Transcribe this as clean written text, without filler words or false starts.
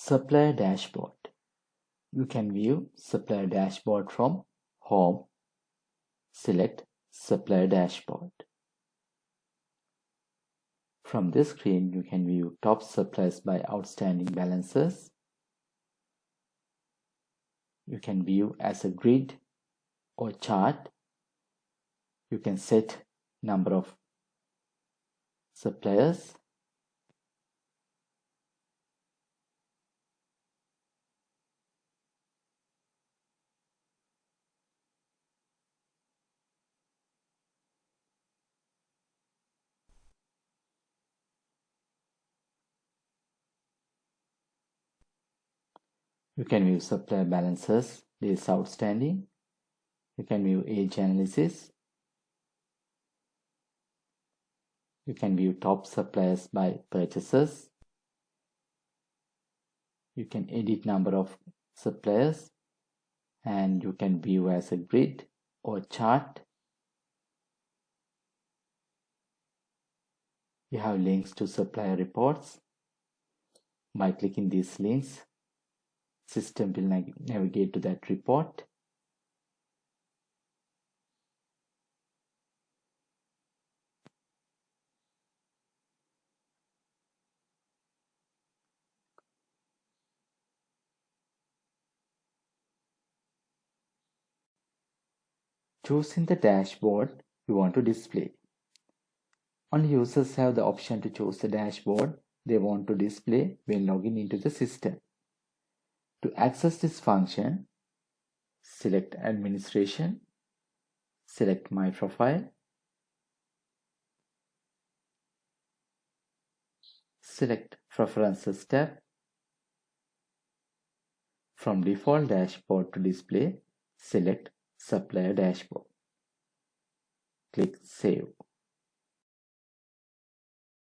Supplier Dashboard. You can view Supplier Dashboard from Home. Select Supplier Dashboard. From this screen, you can view top suppliers by outstanding balances. You can view as a grid or chart. You can set number of suppliers. You can view supplier balances, days outstanding. You can view age analysis. You can view top suppliers by purchases. You can edit number of suppliers, and you can view as a grid or chart. You have links to supplier reports. By clicking these links, system will navigate to that report. Choosing the dashboard you want to display. Only users have the option to choose the dashboard they want to display when logging into the system. To access this function, select Administration, select My Profile, select Preferences tab. From Default Dashboard to display, select Supplier Dashboard. Click Save.